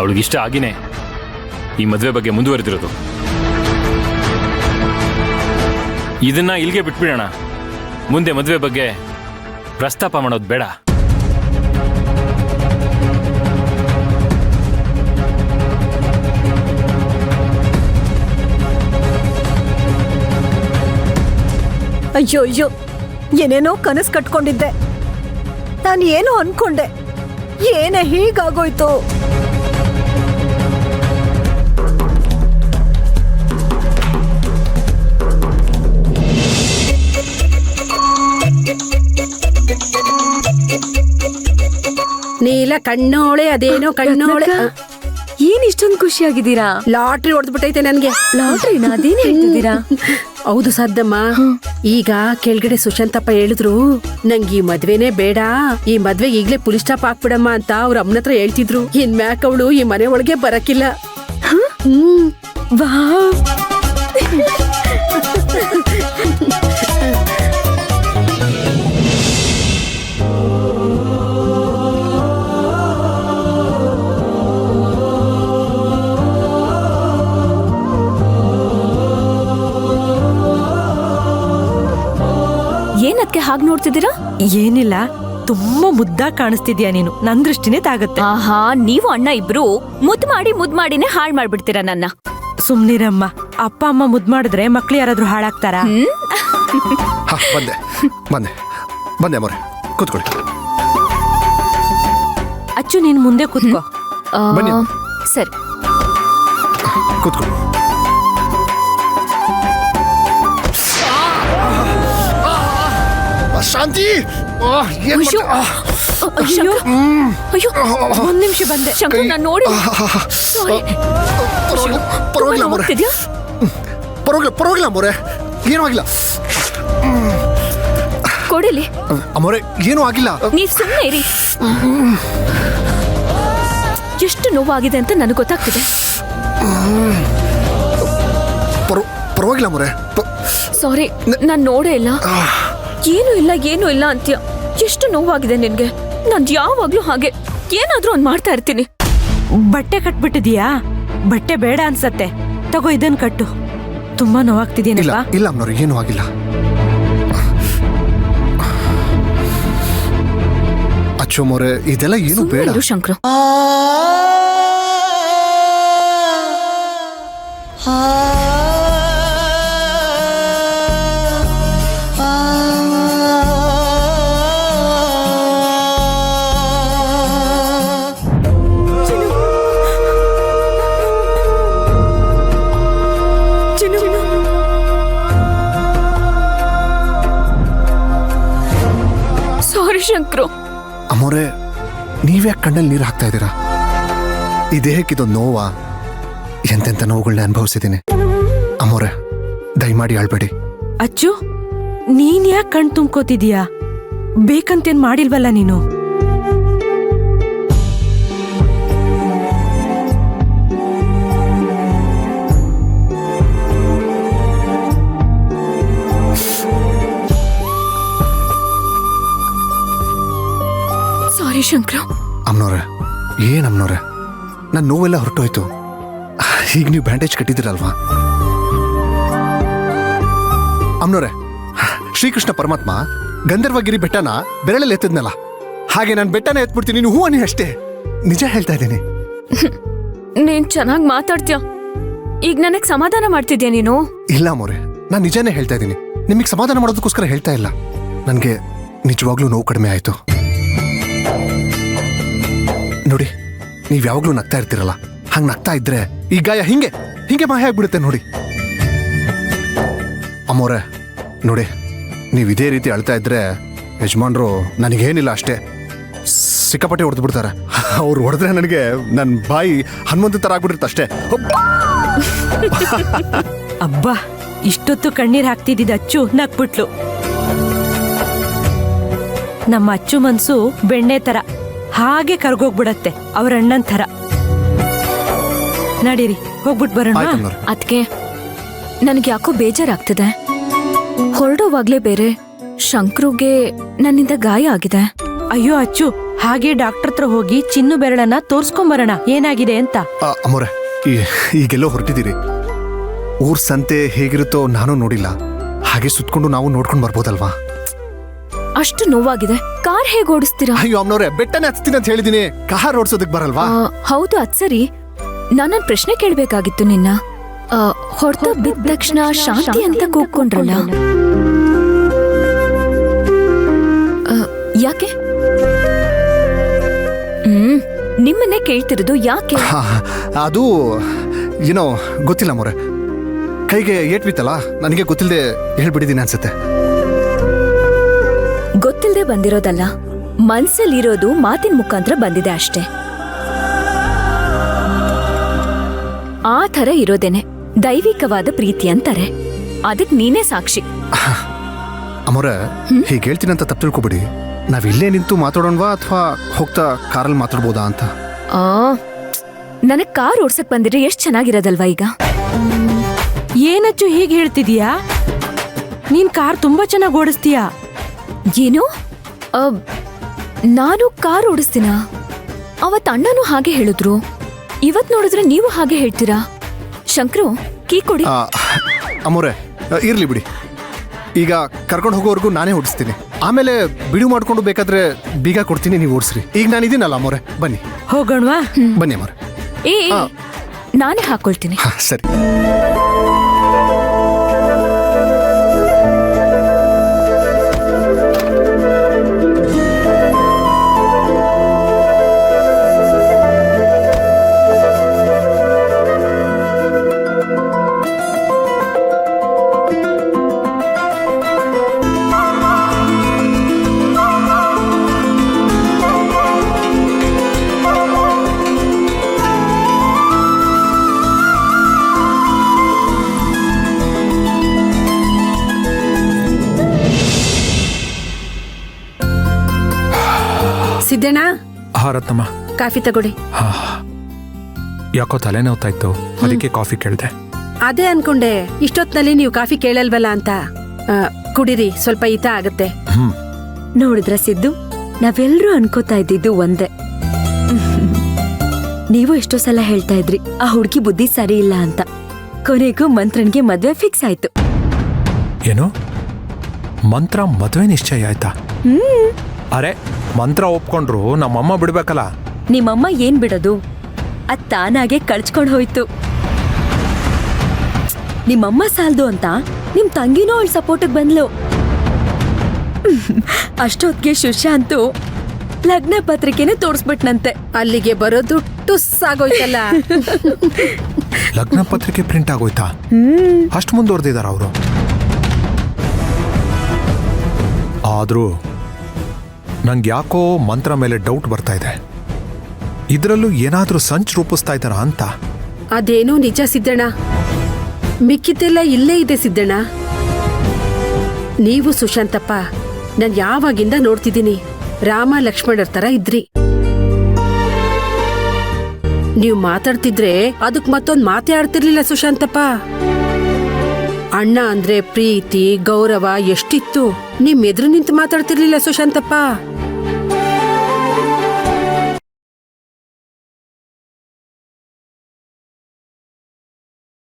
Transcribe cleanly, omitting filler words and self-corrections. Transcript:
ಅವಳಿಗಿಷ್ಟ ಆಗಿನೇ ಈ ಮದುವೆ ಬಗ್ಗೆ ಮುಂದುವರೆದಿರೋದು. ಇದನ್ನ ಇಲ್ಲಿಗೆ ಬಿಟ್ಬಿಡೋಣ. ಮುಂದೆ ಮದುವೆ ಬಗ್ಗೆ ಪ್ರಸ್ತಾಪ ಮಾಡೋದು ಬೇಡ. ಅಯ್ಯೋ ಅಯ್ಯೋ, ಏನೇನೋ ಕನಸು ಕಟ್ಕೊಂಡಿದ್ದೆ. ನಾನು ಏನೋ ಅನ್ಕೊಂಡೆ, ಏನೇ ಹೀಗಾಗೋಯ್ತು. ನೀಲ ಕಣ್ಣೋಳೆ, ಅದೇನೋ ಕಣ್ಣೋಳೆ. ಏನ್ ಇಷ್ಟೊಂದು ಖುಷಿಯಾಗಿದ್ದೀರಾ? ಲಾಟ್ರಿ ಹೊಡೆದ್ಬಿಟ್ಟೈತೆ ನನ್ಗೆ. ಲಾಟ್ರಿನ? ಅದೇನ್ ಹೇಳ್ತಿದ್ದೀರಾ? ಹೌದು ಸಾದ್ದಮ್ಮ. ಈಗ ಕೆಳಗಡೆ ಸುಶಾಂತಪ್ಪ ಹೇಳಿದ್ರು, ನಂಗೆ ಈ ಮದ್ವೆನೇ ಬೇಡ, ಈ ಮದ್ವೆ ಈಗ್ಲೇ ಪುಲಿ ಸ್ಟಾಪ್ ಹಾಕ್ಬಿಡಮ್ಮ ಅಂತ ಅವ್ರ ಅಮ್ಮನ ಹತ್ರ ಹೇಳ್ತಿದ್ರು. ಇನ್ಮ್ಯಾಕ್ ಅವಳು ಈ ಮನೆ ಒಳಗೆ ಬರಕಿಲ್ಲ. ವಾವ್, ಏನಕ್ಕೆ ಹಾಗೆ ನೋಡ್ತಿದ್ದೀರಾ? ಏನಿಲ್ಲ, ತುಂಬಾ ಮುದ್ದಾಗಿ ಕಾಣಿಸ್ತಿದ್ಯಾ ನೀನು. ನನ್ ದೃಷ್ಟಿನೇ ತಾಗತ್ತೆ. ಆಹಾ, ನೀವು ಅಣ್ಣ ಇಬ್ರು ಮುದ್ ಮಾಡಿನೇ ಹಾಳ್ ಮಾಡ್ಬಿಡ್ತೀರಾ ನನ್ನ. ಸುಮ್ನಿರಮ್ಮ. ಅಪ್ಪ ಅಮ್ಮ ಮುದ್ ಮಾಡಿದ್ರೆ ಮಕ್ಳು ಯಾರಾದ್ರೂ ಹಾಳಾಗ್ತಾರಾ? ಬಂದೆ ಬಂದೆ ಬಂದೆ ಅಮ್ಮವ್ರೆ, ಕೂತ್ಕೊಳ್ಳಿ. ಅಚ್ಚು, ನೀನ್ ಮುಂದೆ ಕೂತ್ಕೋ. ಬನ್ನಿ ಅಮ್ಮ. ಸರಿ, ಕೂತ್ಕೊಳ್ಳಿ. ಶಾಂತಿ, ಏನ್ ಅಯ್ಯೋ. ಅಯ್ಯೋ, ಅಯ್ಯೋ, ಒಂದ್ ನಿಮಿಷ ಬಂದೆ. ಶಂಕರ್, ನಾನು ನೋಡಿ. ಸಾರಿ. ಪರವಾಗಿಲ್ಲ ಅಮ್ಮವ್ರೆ, ಹೋಗ್ತಿದ್ಯಾ? ಪರವಾಗಿಲ್ಲ ಅಮ್ಮವ್ರೆ, ಏನೂ ಆಗಿಲ್ಲ. ಕೊಡಿಲಿ. ಅಮ್ಮವ್ರೆ, ಏನೂ ಆಗಿಲ್ಲ. ನೀವ್ ಸುಮ್ಮನೆ ಇರಿ. ಎಷ್ಟು ನೋವಾಗಿದೆ ಅಂತ ನನಗೆ ಗೊತ್ತಾಗ್ತಿದೆ. ಪರವಾಗಿಲ್ಲ ಅಮ್ಮವ್ರೆ. ಸಾರಿ, ನಾನ್ ನೋಡೇ ಇಲ್ಲ. ಏನೂ ಇಲ್ಲ ಅಂತ್ಯ. ಎಷ್ಟು ನೋವಾಗಿದೆ ನಿನ್ಗೆ. ನಾನ್ ಯಾವಾಗ್ಲೂ ಹಾಗೆ ಏನಾದ್ರೂ ಒಂದ್ ಮಾಡ್ತಾ ಇರ್ತೀನಿ. ಬಟ್ಟೆ ಕಟ್ಬಿಟ್ಟಿದ್ಯಾ? ಬಟ್ಟೆ ಬೇಡ ಅನ್ಸತ್ತೆ, ತಗೋ ಇದನ್ ಕಟ್ಟು. ತುಂಬಾ ನೋವಾಗ್ತಿದ್ಯೇನಪ್ಪ? ಇಲ್ಲ ಅಮ್ಮವ್ರೆ, ಏನೂ ಆಗಿಲ್ಲ. ಅಚ್ಚು ಅಮ್ಮವ್ರೆ, ಇದೆಲ್ಲ ಏನು ಬೇಡ. ಶಂಕರ, ಸಾರಿ ಶಂಕರು. ಅಮ್ಮವ್ರೆ, ನೀವ್ಯಾಕೆ ಕಣ್ಣಲ್ಲಿ ನೀರು ಹಾಕ್ತಾ ಇದ್ದೀರಾ? ಈ ದೇಹಕ್ಕಿದೊಂದು ನೋವಾ? ಎಂತೆಂಥ ನೋವುಗಳನ್ನ ಅನುಭವಿಸಿದ್ದೀನಿ. ಅಮ್ಮವ್ರೆ, ದಯಮಾಡಿ ಅಳ್ಬೇಡಿ. ಅಚ್ಚು, ನೀನ್ ಯಾಕೆ ಕಣ್ ತುಂಬ್ಕೋತಿದೀಯಾ? ಬೇಕಂತೇನ್ ಮಾಡಿಲ್ವಲ್ಲ ನೀನು. ಸಾರಿ ಶಂಕರ. ಅಮ್ಮನವ್ರೆ, ಏನಮ್ಮನವ್ರೆ, ನನ್ನ ನೋವೆಲ್ಲ ಹೊರಟೋಯ್ತು. ಈಗ ನೀವು ಬ್ಯಾಂಡೇಜ್ ಕಟ್ಟಿದ್ದೀರಲ್ವಾ? ಅಮ್ಮನವ್ರೆ, ಶ್ರೀಕೃಷ್ಣ ಪರಮಾತ್ಮ ಗಂಧರ್ವಗಿರಿ ಬೆಟ್ಟನ ಬೆರಳಲ್ಲಿ ಎತ್ತಿದ್ನಲ್ಲ, ಹಾಗೆ ನಾನು ಬೆಟ್ಟನ ಎತ್ಬಿಡ್ತೀನಿ, ನೀವು ಹೂ ಅನ್ನಿ ಅಷ್ಟೇ. ನಿಜ ಹೇಳ್ತಾ ಇದ್ದೀನಿ. ನೀನ್ ಚೆನ್ನಾಗಿ ಮಾತಾಡ್ತೀಯ. ಈಗ ನನಗ್ ಸಮಾಧಾನ ಮಾಡ್ತಿದ್ಯಾ ನೀನು? ಇಲ್ಲ ಅಮ್ಮವ್ರೆ, ನಾನು ನಿಜಾನೇ ಹೇಳ್ತಾ ಇದ್ದೀನಿ. ನಿಮಗೆ ಸಮಾಧಾನ ಮಾಡೋದಕ್ಕೋಸ್ಕರ ಹೇಳ್ತಾ ಇಲ್ಲ. ನನಗೆ ನಿಜವಾಗ್ಲೂ ನೋವು ಕಡಿಮೆ ಆಯ್ತು. ನೋಡಿ, ನೀವ್ ಯಾವಾಗ್ಲೂ ನಗ್ತಾ ಇರ್ತೀರಲ್ಲ, ಹಂಗ್ ನಗ್ತಾ ಇದ್ರೆ ಈ ಗಾಯ ಹಿಂಗೆ ಮಾಯ ಆಗ್ಬಿಡುತ್ತೆ ನೋಡಿ. ಅಮ್ಮೋರೆ ನೋಡಿ, ನೀವು ಇದೇ ರೀತಿ ಅಳ್ತಾ ಇದ್ರೆ ಯಜಮಾನ್ರು ನನಗೇನಿಲ್ಲ ಅಷ್ಟೇ ಸಿಕ್ಕಾಪಟ್ಟೆ ಹೊಡೆದು ಬಿಡ್ತಾರೆ. ಅವ್ರು ಹೊಡೆದ್ರೆ ನನಗೆ ನನ್ನ ಬಾಯಿ ಹನುಮಂತ ತರ ಆಗ್ಬಿಟ್ಟಿರುತ್ತೆ ಅಷ್ಟೇ. ಅಬ್ಬಾ, ಇಷ್ಟೊತ್ತು ಕಣ್ಣೀರ್ ಹಾಕ್ತಿದ್ದ ಅಚ್ಚು ನಕ್ಬಿಟ್ಲು. ನಮ್ಮ ಅಚ್ಚು ಮನ್ಸು ಬೆಣ್ಣೆ ತರ ಹಾಗೆ ಕರ್ಗೋಗ್ಬಿಡತ್ತೆ, ಅವ್ರ ಅಣ್ಣನ್ ಥರ. ನಡೀರಿ, ಹೋಗ್ಬಿಟ್ ಬರೋಣ. ಅದ್ಕೆ ನನಗೆ ಯಾಕೋ ಬೇಜಾರಾಗ್ತದೆ. ಹೊರಡೋವಾಗ್ಲೇ ಬೇರೆ ಶಂಕ್ರುಗೆ ನನ್ನಿಂದ ಗಾಯ ಆಗಿದೆ. ಅಯ್ಯೋ ಅಚ್ಚು, ಹಾಗೆ ಡಾಕ್ಟರ್ ಹತ್ರ ಹೋಗಿ ಚಿನ್ನು ಬೆರಳನ್ನ ತೋರ್ಸ್ಕೊಂಬರೋಣ ಏನಾಗಿದೆ ಅಂತ. ಅಮ್ಮೋರೆ ಈಗೆಲ್ಲೋ ಹೊರಟಿದ್ದೀರಿ. ಊರ್ ಸಂತೆ ಹೇಗಿರುತ್ತೋ ನಾನು ನೋಡಿಲ್ಲ. ಹಾಗೆ ಸುತ್ಕೊಂಡು ನಾವು ನೋಡ್ಕೊಂಡು ಬರ್ಬೋದಲ್ವಾ? ಅಷ್ಟು ನೋವಾಗಿದೆ, ಕಾರ್ ಹೇಗೆ ಓಡಿಸ್ತೀರಾ? ಅಯ್ಯೋ ಅಮ್ಮನವ್ರೆ, ಬೆಟ್ಟನೇ ಹತ್ತೀನಿ ಅಂತ ಹೇಳಿದೀನಿ. ಕಾರ್ ಓಡಿಸೋದಕ್ ಬರಲ್ವಾ? ಹೌದು, ಅದ್ ಸರಿ. ನಾನೊಂದ್ ಪ್ರಶ್ನೆ ಕೇಳ್ಬೇಕಾಗಿತ್ತು ನಿನ್ನ. ಹೊಡೆತ ಬಿದ್ದ ತಕ್ಷಣ ಶಾಂತಿ ಅಂತ ಕೂಗ್ಕೊಂಡ್ರಲ್ಲ, ಯಾಕೆ? ನಿಮ್ಮನ್ನೇ ಕೇಳ್ತಿರೋದು, ಯಾಕೆ? ಅದು ಏನೋ ಗೊತ್ತಿಲ್ಲ ಅಮ್ಮೋರೆ. ಕೈಗೆ ಏಟ್ ಬಿತ್ತಲ್ಲ, ನನಗೆ ಗೊತ್ತಿಲ್ಲದೆ ಹೇಳ್ಬಿಟ್ಟಿದ್ದೀನಿ ಅನ್ಸುತ್ತೆ. ಗೊತ್ತಿಲ್ಲದೆ ಬಂದಿರೋದಲ್ಲ, ಮನ್ಸಲ್ಲಿರೋದು ಮಾತಿನ ಮುಖಾಂತರ ಬಂದಿದೆ ಅಷ್ಟೇ. ಆ ಥರ ಇರೋದೇನೆ ದೈವಿಕವಾದ ಪ್ರೀತಿ ಅಂತಾರೆ. ಅದಕ್ ನೀನೇ ಸಾಕ್ಷಿ. ಅಮ್ಮೋರೆ, ಹೀಗೆ ಹೇಳ್ತೀನಿ ಅಂತ ತಪ್ಪು ತಿಳ್ಕೊಬಿಡಿ. ನಾವಿಲ್ಲೇ ನಿಂತು ಮಾತಾಡೋಣವಾ ಅಥವಾ ಹೋಗ್ತಾ ಕಾರಲ್ಲಿ ಮಾತಾಡ್ಬೋದಾ ಅಂತ? ನನಗ್ ಕಾರ್ ಓಡ್ಸಕ್ ಬಂದಿದ್ರೆ ಎಷ್ಟ್ ಚೆನ್ನಾಗಿರೋದಲ್ವಾ ಈಗ? ಏನಚ್ಚು ಹೀಗೆ ಹೇಳ್ತಿದೀಯಾ? ನೀನ್ ಕಾರ್ ತುಂಬಾ ಚೆನ್ನಾಗಿ ಓಡಿಸ್ತೀಯಾ. ಏನು? ನಾನು ಕಾರ್ ಓಡಿಸ್ತೀನ? ಅವತ್ ಅಣ್ಣನೂ ಹಾಗೆ ಹೇಳಿದ್ರು. ಇವತ್ ನೋಡಿದ್ರೆ ನೀವು ಹಾಗೆ ಹೇಳ್ತೀರಾ. ಶಂಕ್ರು, ಕೀ ಕೊಡಿ. ಅಮ್ಮೋರೆ, ಇರ್ಲಿ ಬಿಡಿ. ಈಗ ಕರ್ಕೊಂಡು ಹೋಗೋವರೆಗೂ ನಾನೇ ಓಡಿಸ್ತೀನಿ. ಆಮೇಲೆ ಬಿಡು ಮಾಡ್ಕೊಂಡು ಬೇಕಾದ್ರೆ ಬೀಗ ಕೊಡ್ತೀನಿ, ನೀವು ಓಡಿಸ್ರಿ. ಈಗ ನಾನು ಇದೀನಲ್ಲ ಅಮ್ಮೋರೆ, ಬನ್ನಿ ಹೋಗೋಣವಾ? ಬನ್ನಿ ಅಮ್ಮೋರೆ. ನಾನೇ ಹಾಕೊಳ್ತೀನಿ. ಸರಿ. ಸಿದ್ದಣ್ಣ, ರತ್ನಮ್ಮ, ಕಾಫಿ ತಗೊಳ್ಳಿ. ಯಾಕೋ ತಲೆ ನೋವ್ತಾ ಇತ್ತು, ಅದಕ್ಕೆ ಕಾಫಿ ಕೇಳ್ದೆ. ಅದೇ ಅನ್ಕೊಂಡೆ, ಇಷ್ಟೊತ್ನಲ್ಲಿ ನೀವು ಕಾಫಿ ಕೇಳಲ್ವಲ್ಲ ಅಂತ. ಕುಡಿರಿ, ಸ್ವಲ್ಪ ಹಿತ ಆಗತ್ತೆ. ನೋಡಿದ್ರ ಸಿದ್ದು, ನಾವೆಲ್ಲರೂ ಅನ್ಕೋತಾ ಇದ್ದಿದ್ದು ಒಂದೇ. ನೀವು ಎಷ್ಟೋ ಸಲ ಹೇಳ್ತಾ ಇದ್ರಿ ಆ ಹುಡುಗಿ ಬುದ್ಧಿ ಸರಿ ಇಲ್ಲ ಅಂತ. ಕೊನೆಗೂ ಮಂತ್ರನ್ಗೆ ಮದ್ವೆ ಫಿಕ್ಸ್ ಆಯ್ತು. ಏನು? ಮಂತ್ರ ಮದ್ವೆ ನಿಶ್ಚಯ ಆಯ್ತಾ? ಅರೆ, ಮಂತ್ರ ಒಪ್ಕೊಂಡ್ರು ನಮ್ಮಮ್ಮ ಬಿಡ್ಬೇಕಲ್ಲ. ನಿಮ್ಮಮ್ಮ ಏನ್ ಬಿಡೋದು, ಅದ್ ತಾನಾಗೆ ಕಳ್ಚ್ಕೊಂಡ್ ಹೋಯ್ತು. ನಿಮ್ಮಮ್ಮ ಸಾಲ್ದು ಅಂತ ನಿಮ್ ತಂಗಿನೂ ಅವಳ ಸಪೋರ್ಟಿಗೆ ಬಂದ್ಲು. ಅಷ್ಟೊತ್ತಿಗೆ ಸುಶಾಂತು ಲಗ್ನ ಪತ್ರಿಕೆನೆ ತೋರಿಸ್ಬಿಟ್ನಂತೆ. ಅಲ್ಲಿಗೆ ಬರೋದು ಟುಸ್ ಆಗೋಯ್ತಲ್ಲ. ಲಗ್ನ ಪತ್ರಿಕೆ ಪ್ರಿಂಟ್ ಆಗೋಯ್ತಾ? ಅಷ್ಟು ಮುಂದುವರೆದಿದಾರ ಅವರು. ಆದ್ರೂ ನಂಗೆ ಯಾಕೋ ಮಂತ್ರ ಮೇಲೆ ಡೌಟ್ ಬರ್ತಾ ಇದೆ. ಇದರಲ್ಲೂ ಏನಾದ್ರೂ ಸಂಚು ರೂಪಿಸ್ತಾ ಇದ್ದಾರ ಅಂತ. ಅದೇನೋ ನಿಜ ಸಿದ್ದಣ್ಣ, ಮಿಕ್ಕಿದ್ದೆಲ್ಲ ಇಲ್ಲೇ ಇದೆ ಸಿದ್ದಣ್ಣ. ನೀವು ಸುಶಾಂತಪ್ಪ ನಾನ್ ಯಾವಾಗಿಂದ ನೋಡ್ತಿದ್ದೀನಿ, ರಾಮ ಲಕ್ಷ್ಮಣರ ತರ ಇದ್ರಿ. ನೀವು ಮಾತಾಡ್ತಿದ್ರೆ ಅದಕ್ ಮತ್ತೊಂದ್ ಮಾತೇ ಆಡ್ತಿರ್ಲಿಲ್ಲ ಸುಶಾಂತಪ್ಪ. ಅಣ್ಣ ಅಂದ್ರೆ ಪ್ರೀತಿ ಗೌರವ ಎಷ್ಟಿತ್ತು, ನಿಮ್ ಎದುರು ನಿಂತು ಮಾತಾಡ್ತಿರ್ಲಿಲ್ಲ ಸುಶಾಂತಪ್ಪ.